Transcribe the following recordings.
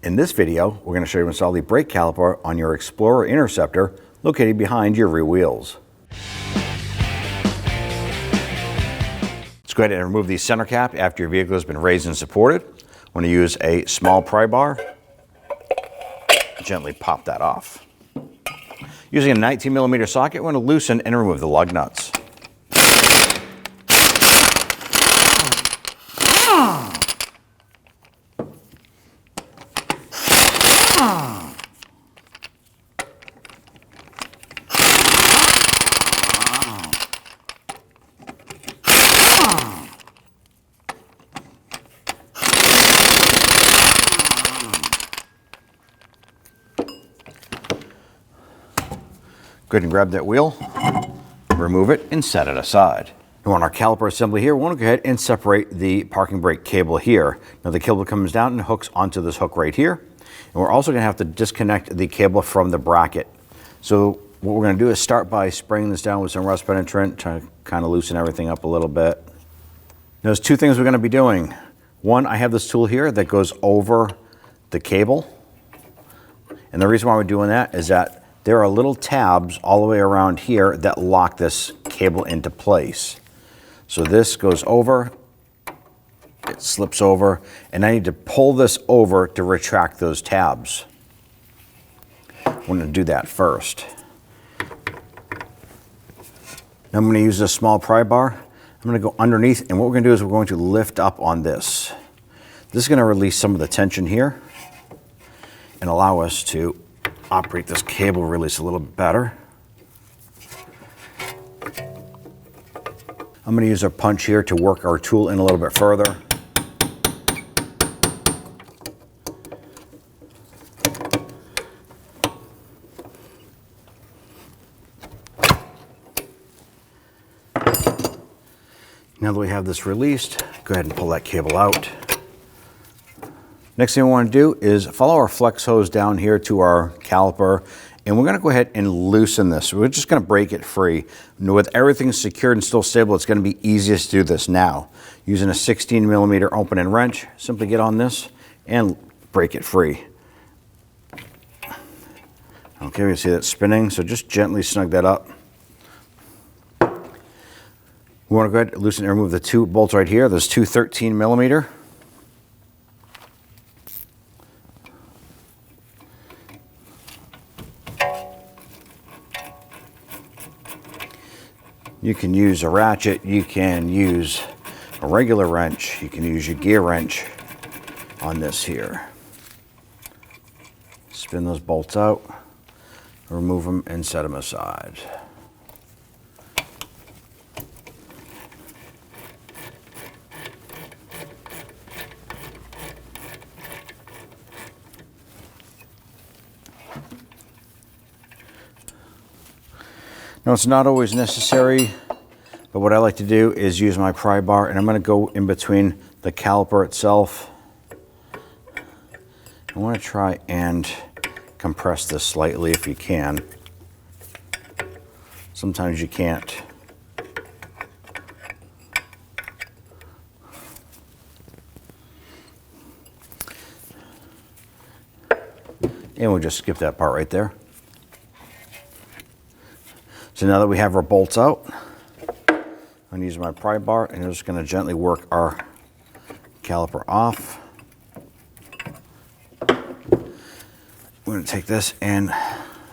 In this video, we're going to show you how to install the brake caliper on your Explorer Interceptor located behind your rear wheels. Let's go ahead and remove the center cap after your vehicle has been raised and supported. I'm going to use a small pry bar. Gently pop that off. Using a 19mm socket, we're going to loosen and remove the lug nuts. Go ahead and grab that wheel, remove it, and set it aside. Now on our caliper assembly here, we want to go ahead and separate the parking brake cable here. Now the cable comes down and hooks onto this hook right here. And we're also going to have to disconnect the cable from the bracket. So what we're going to do is start by spraying this down with some rust penetrant, trying to kind of loosen everything up a little bit. Now, there's two things we're going to be doing. One, I have this tool here that goes over the cable. And the reason why we're doing that is that there are little tabs all the way around here that lock this cable into place. So this goes over, it slips over, and I need to pull this over to retract those tabs. I'm going to do that first. Now I'm going to use a small pry bar. I'm going to go underneath, and what we're going to do is we're going to lift up on this. This is going to release some of the tension here and allow us to operate this cable release a little bit better. I'm going to use our punch here to work our tool in a little bit further. Now that we have this released, go ahead and pull that cable out. Next thing we want to do is follow our flex hose down here to our caliper, and we're going to go ahead and loosen this. We're just going to break it free. With everything secured and still stable, it's going to be easiest to do this now. Using a 16mm open end wrench, simply get on this and break it free. Okay, we can see that spinning, so just gently snug that up. We want to go ahead and loosen and remove the two bolts right here. There's two 13mm. You can use a ratchet, you can use a regular wrench, you can use your gear wrench on this here. Spin those bolts out, remove them, and set them aside. Now, it's not always necessary, but what I like to do is use my pry bar, and I'm going to go in between the caliper itself. I want to try and compress this slightly if you can. Sometimes you can't. And we'll just skip that part right there. So now that we have our bolts out, I'm going to use my pry bar, and I'm just going to gently work our caliper off. I'm going to take this and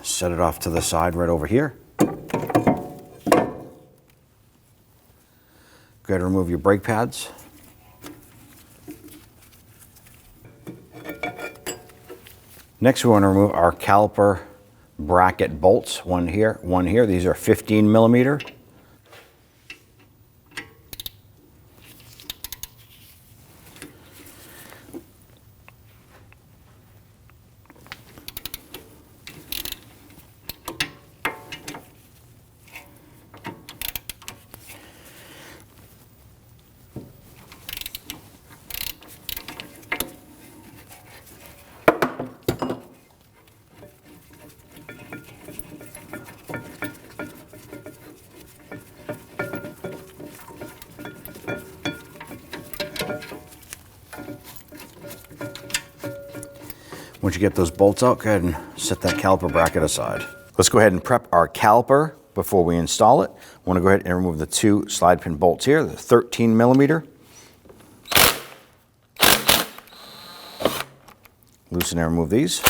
set it off to the side right over here. Go ahead and remove your brake pads. Next, we want to remove our caliper bracket bolts, one here, one here. These are 15mm. Once you get those bolts out, go ahead and set that caliper bracket aside. Let's go ahead and prep our caliper before we install it. I want to go ahead and remove the 2 slide pin bolts here, the 13 millimeter. Loosen and remove these.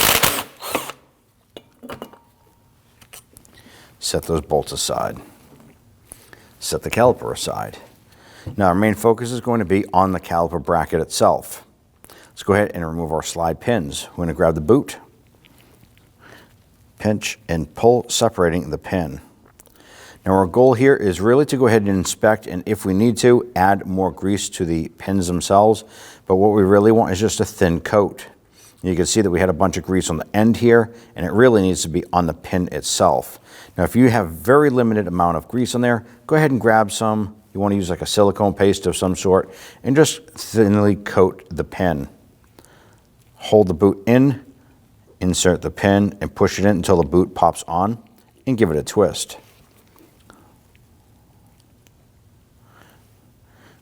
Set those bolts aside. Set the caliper aside. Now our main focus is going to be on the caliper bracket itself. Let's go ahead and remove our slide pins. We're going to grab the boot, pinch and pull, separating the pin. Now our goal here is really to go ahead and inspect, and if we need to, add more grease to the pins themselves. But what we really want is just a thin coat. You can see that we had a bunch of grease on the end here, and it really needs to be on the pin itself. Now if you have very limited amount of grease on there, go ahead and grab some. You want to use like a silicone paste of some sort, and just thinly coat the pin. Hold the boot in, insert the pin, and push it in until the boot pops on, and give it a twist.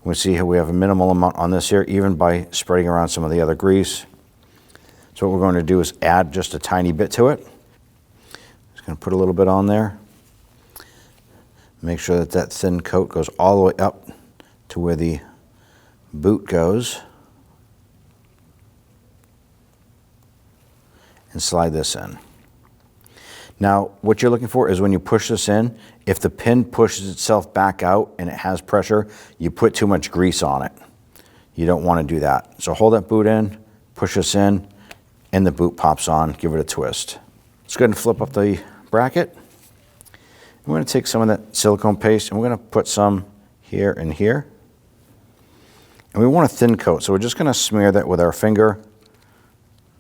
We see how we have a minimal amount on this here, even by spreading around some of the other grease. So what we're going to do is add just a tiny bit to it. Just going to put a little bit on there. Make sure that that thin coat goes all the way up to where the boot goes. And slide this in. Now, what you're looking for is when you push this in, if the pin pushes itself back out and it has pressure, you put too much grease on it. You don't want to do that. So hold that boot in, push this in, and the boot pops on. Give it a twist. Let's go ahead and flip up the bracket. We're going to take some of that silicone paste and we're going to put some here and here. And we want a thin coat, so we're just going to smear that with our finger.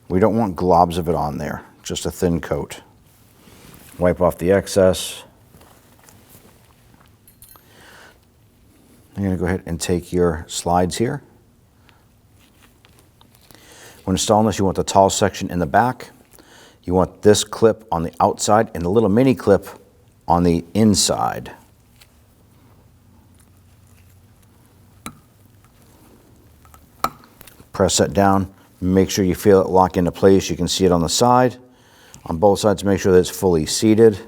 We don't want globs of it on there, just a thin coat. Wipe off the excess. I'm going to go ahead and take your slides here. When installing this, you want the tall section in the back. You want this clip on the outside and the little mini clip on the inside. Press that down. Make sure you feel it lock into place. You can see it on the side. On both sides, make sure that it's fully seated.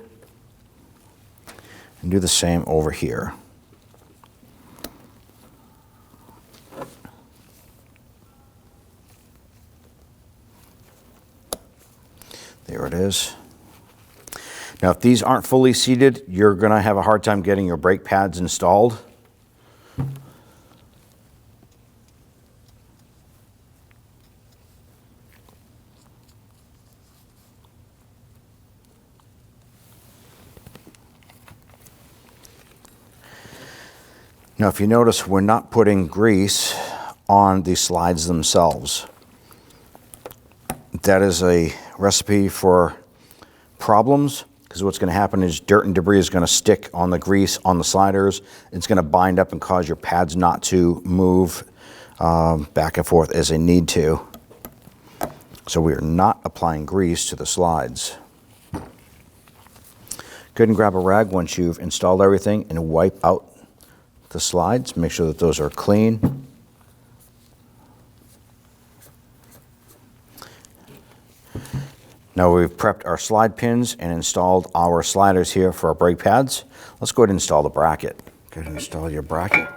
And do the same over here. There it is. Now, if these aren't fully seated, you're going to have a hard time getting your brake pads installed. Now, if you notice, we're not putting grease on the slides themselves. That is a recipe for problems, because what's going to happen is dirt and debris is going to stick on the grease on the sliders. It's going to bind up and cause your pads not to move back and forth as they need to. So we are not applying grease to the slides. Go ahead and grab a rag once you've installed everything and wipe out the slides. Make sure that those are clean. Now we've prepped our slide pins and installed our sliders here for our brake pads. Let's go ahead and install the bracket. Go ahead and install your bracket.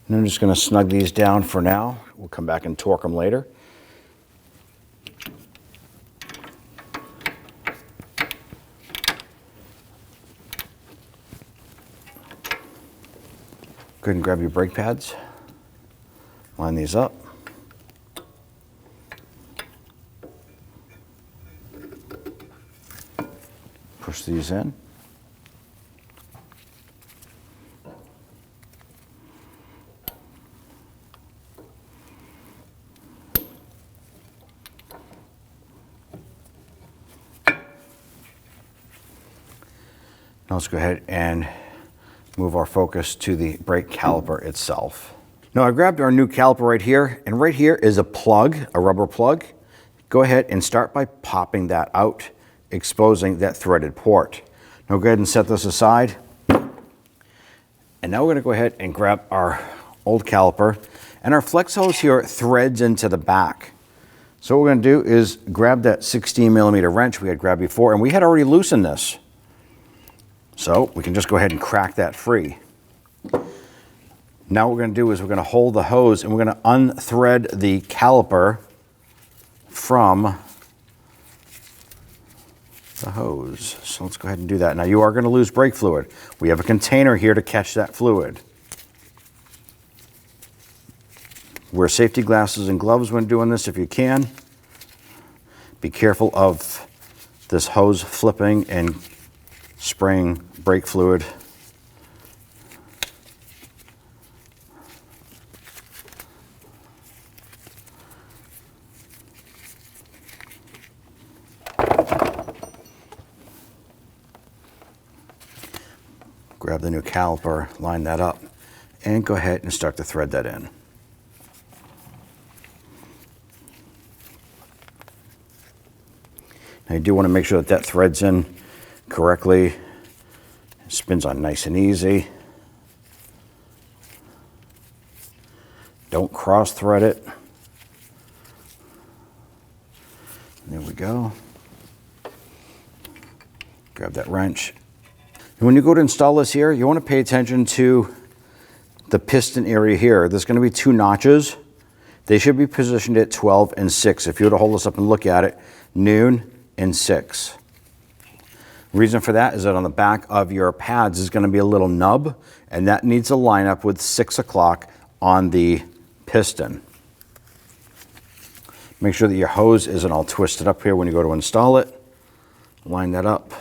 And I'm just going to snug these down for now. We'll come back and torque them later. Go ahead and grab your brake pads. Line these up. Push these in. Now let's go ahead and move our focus to the brake caliper itself. Now I grabbed our new caliper right here, and right here is a plug, a rubber plug. Go ahead and start by popping that out, exposing that threaded port. Now go ahead and set this aside. And now we're going to go ahead and grab our old caliper, and our flex hose here threads into the back. So what we're going to do is grab that 16mm wrench we had grabbed before, and we had already loosened this. So we can just go ahead and crack that free. Now what we're going to do is we're going to hold the hose, and we're going to unthread the caliper from the hose. So let's go ahead and do that. Now you are going to lose brake fluid. We have a container here to catch that fluid. Wear safety glasses and gloves when doing this if you can. Be careful of this hose flipping and spraying brake fluid. Grab the new caliper, line that up, and go ahead and start to thread that in. Now you do want to make sure that that threads in correctly. It spins on nice and easy. Don't cross thread it. There we go. Grab that wrench. And when you go to install this here, you want to pay attention to the piston area here. There's going to be 2 notches. They should be positioned at 12 and 6. If you were to hold this up and look at it, noon and 6. Reason for that is that on the back of your pads is going to be a little nub, and that needs to line up with 6 o'clock on the piston. Make sure that your hose isn't all twisted up here when you go to install it. Line that up.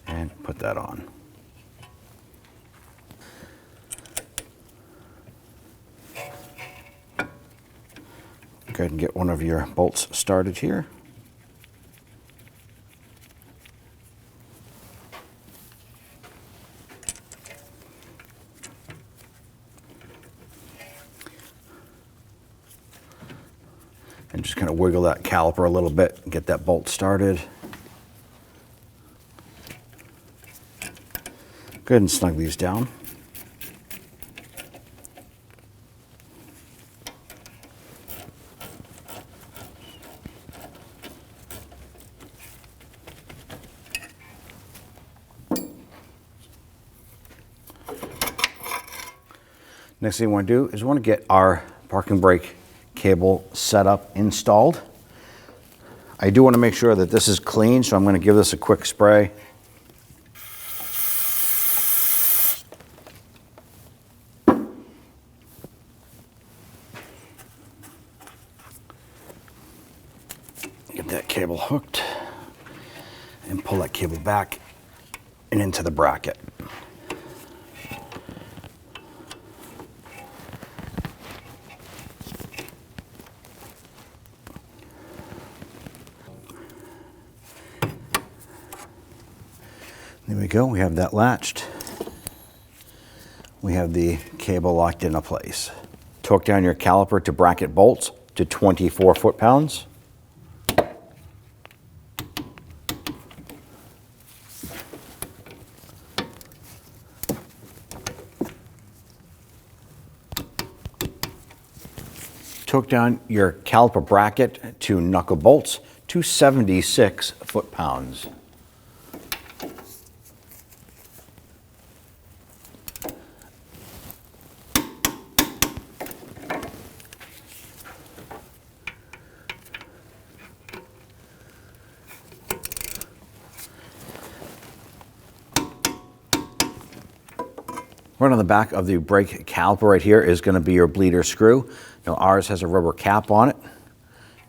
And put that on. Go ahead and get one of your bolts started here. And just kind of wiggle that caliper a little bit and get that bolt started. Go ahead and snug these down. Next thing we want to do is we want to get our parking brake cable set up, installed. I do want to make sure that this is clean, so I'm going to give this a quick spray. Get that cable hooked and pull that cable back and into the bracket. There we go, we have that latched. We have the cable locked into place. Torque down your caliper to bracket bolts to 24 foot-pounds. Torque down your caliper bracket to knuckle bolts to 76 foot-pounds. Right on the back of the brake caliper right here is going to be your bleeder screw. Now ours has a rubber cap on it.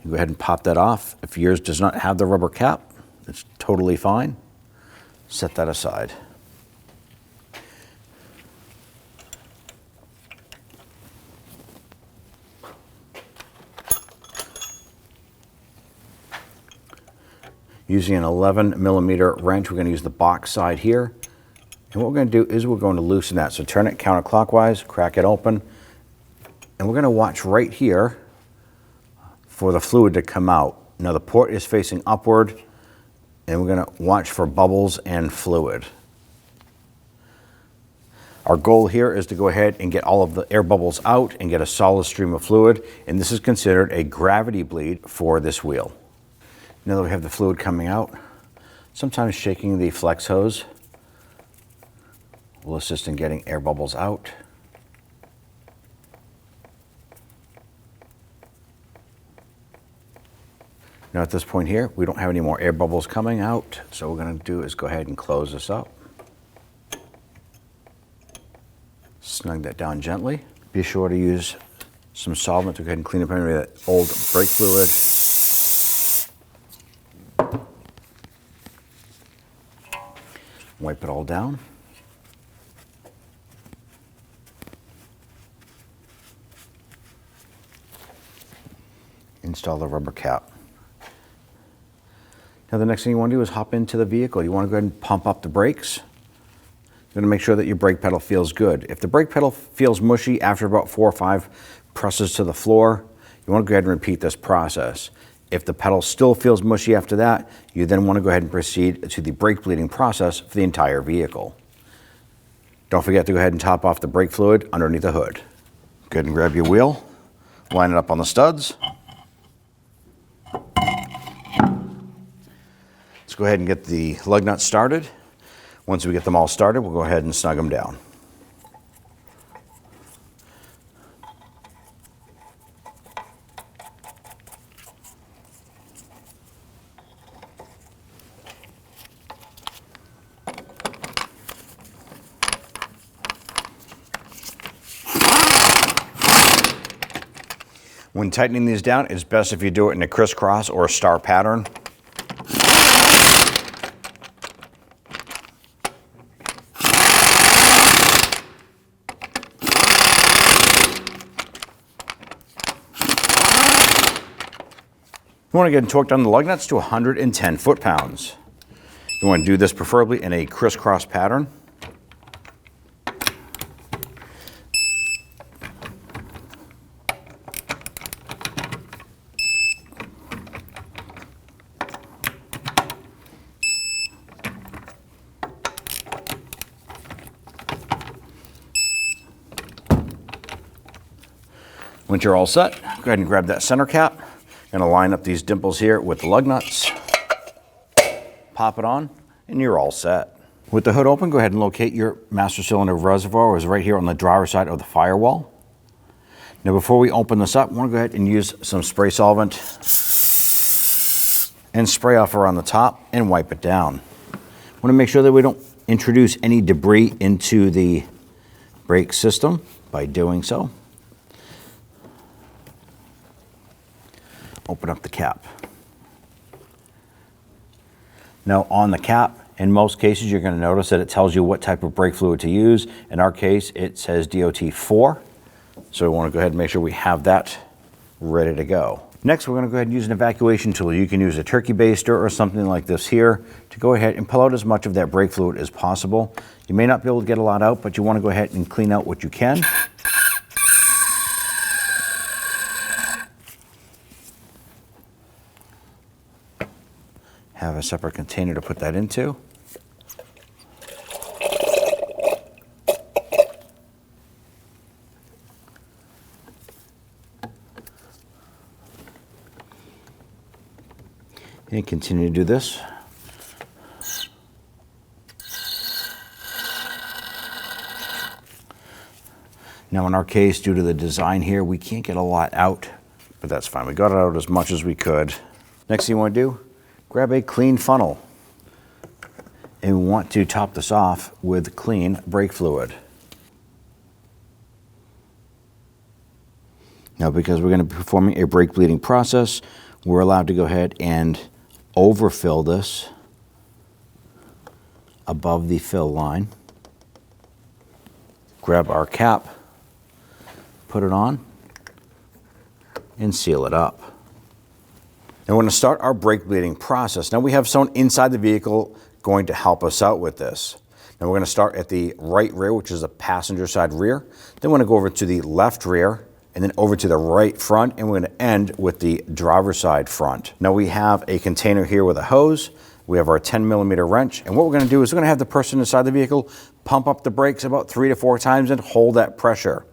You go ahead and pop that off. If yours does not have the rubber cap, it's totally fine. Set that aside. Using an 11mm wrench, we're going to use the box side here. And what we're going to do is we're going to loosen that. So turn it counterclockwise, crack it open, and we're going to watch right here for the fluid to come out. Now the port is facing upward, and we're going to watch for bubbles and fluid. Our goal here is to go ahead and get all of the air bubbles out and get a solid stream of fluid, and this is considered a gravity bleed for this wheel. Now that we have the fluid coming out, sometimes shaking the flex hose will assist in getting air bubbles out. Now at this point here, we don't have any more air bubbles coming out, so what we're going to do is go ahead and close this up. Snug that down gently. Be sure to use some solvent to go ahead and clean up any of that old brake fluid. Wipe it all down. Install the rubber cap. Now the next thing you want to do is hop into the vehicle. You want to go ahead and pump up the brakes. You're going to make sure that your brake pedal feels good. If the brake pedal feels mushy after about 4 or 5 presses to the floor, you want to go ahead and repeat this process. If the pedal still feels mushy after that, you then want to go ahead and proceed to the brake bleeding process for the entire vehicle. Don't forget to go ahead and top off the brake fluid underneath the hood. Go ahead and grab your wheel, line it up on the studs. Let's go ahead and get the lug nuts started. Once we get them all started, we'll go ahead and snug them down. When tightening these down, it's best if you do it in a crisscross or a star pattern. You want to get and torque down the lug nuts to 110 foot-pounds. You want to do this preferably in a crisscross pattern. Once you're all set, go ahead and grab that center cap. Going to line up these dimples here with the lug nuts, pop it on, and you're all set. With the hood open, go ahead and locate your master cylinder reservoir, which is right here on the driver's side of the firewall. Now before we open this up, I want to go ahead and use some spray solvent and spray off around the top and wipe it down. I want to make sure that we don't introduce any debris into the brake system by doing so. Open up the cap. Now on the cap, in most cases, you're going to notice that it tells you what type of brake fluid to use. In our case, it says DOT 4. So we want to go ahead and make sure we have that ready to go. Next, we're going to go ahead and use an evacuation tool. You can use a turkey baster or something like this here to go ahead and pull out as much of that brake fluid as possible. You may not be able to get a lot out, but you want to go ahead and clean out what you can. Have a separate container to put that into. And continue to do this. Now in our case, due to the design here, we can't get a lot out, but that's fine. We got it out as much as we could. Next thing you want to do, grab a clean funnel. And we want to top this off with clean brake fluid. Now because we're going to be performing a brake bleeding process, we're allowed to go ahead and overfill this above the fill line. Grab our cap, put it on, and seal it up. Now we're going to start our brake bleeding process. Now we have someone inside the vehicle going to help us out with this. Now we're going to start at the right rear, which is the passenger side rear. Then we're going to go over to the left rear and then over to the right front, and we're going to end with the driver's side front. Now we have a container here with a hose. We have our 10mm wrench, and what we're going to do is we're going to have the person inside the vehicle pump up the brakes about 3 to 4 times and hold that pressure.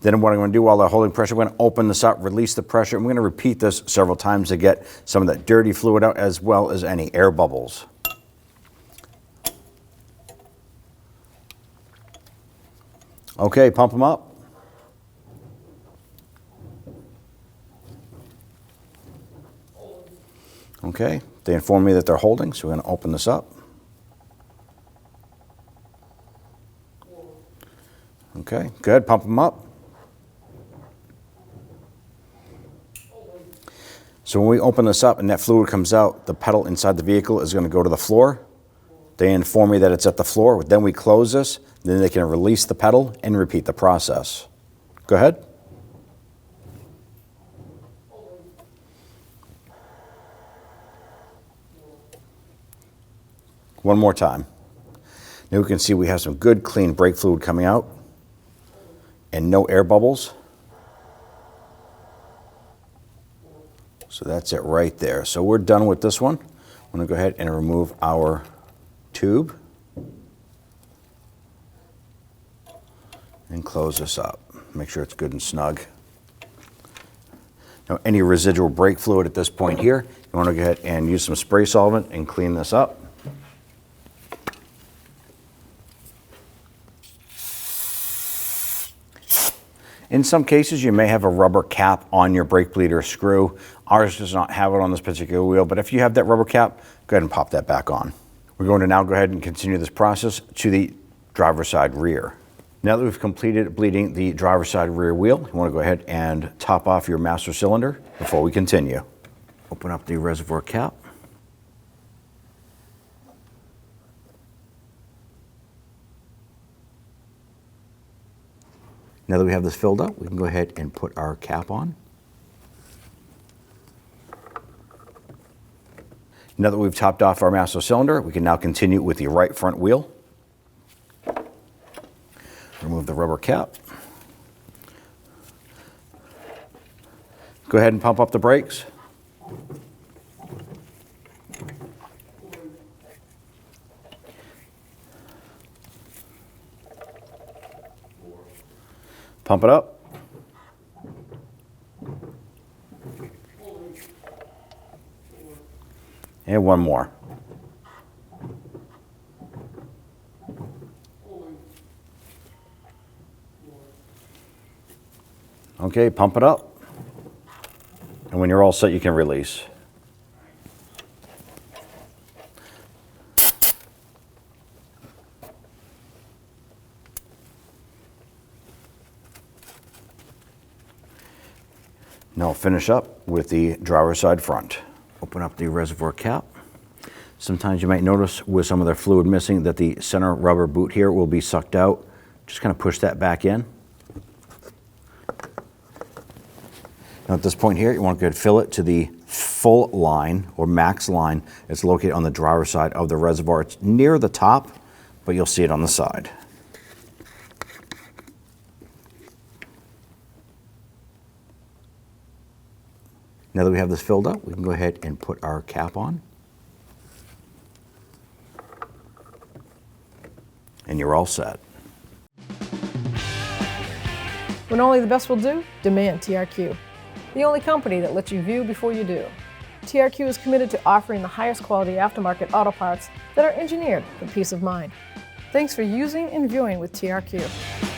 Then what I'm going to do while they're holding pressure, we're going to open this up, release the pressure, and we're going to repeat this several times to get some of that dirty fluid out as well as any air bubbles. Okay, pump them up. Okay, they inform me that they're holding, so we're going to open this up. Okay, good, pump them up. So when we open this up and that fluid comes out, the pedal inside the vehicle is going to go to the floor. They inform me that it's at the floor. Then we close this, then they can release the pedal and repeat the process. Go ahead. One more time. Now we can see we have some good clean brake fluid coming out and no air bubbles. So that's it right there. So we're done with this one. I'm going to go ahead and remove our tube and close this up. Make sure it's good and snug. Now any residual brake fluid at this point here, you want to go ahead and use some spray solvent and clean this up. In some cases, you may have a rubber cap on your brake bleeder screw. Ours does not have it on this particular wheel, but if you have that rubber cap, go ahead and pop that back on. We're going to now go ahead and continue this process to the driver's side rear. Now that we've completed bleeding the driver's side rear wheel, you want to go ahead and top off your master cylinder before we continue. Open up the reservoir cap. Now that we have this filled up, we can go ahead and put our cap on. Now that we've topped off our master cylinder, we can now continue with the right front wheel. Remove the rubber cap. Go ahead and pump up the brakes. Pump it up. And one more. Okay, pump it up. And when you're all set, you can release. Now I'll finish up with the driver's side front. Open up the reservoir cap. Sometimes you might notice with some of the fluid missing that the center rubber boot here will be sucked out. Just kind of push that back in. Now at this point here, you want to go ahead and fill it to the full line or max line. It's located on the driver's side of the reservoir. It's near the top, but you'll see it on the side. Now that we have this filled up, we can go ahead and put our cap on. And you're all set. When only the best will do, demand TRQ. The only company that lets you view before you do. TRQ is committed to offering the highest quality aftermarket auto parts that are engineered for peace of mind. Thanks for using and viewing with TRQ.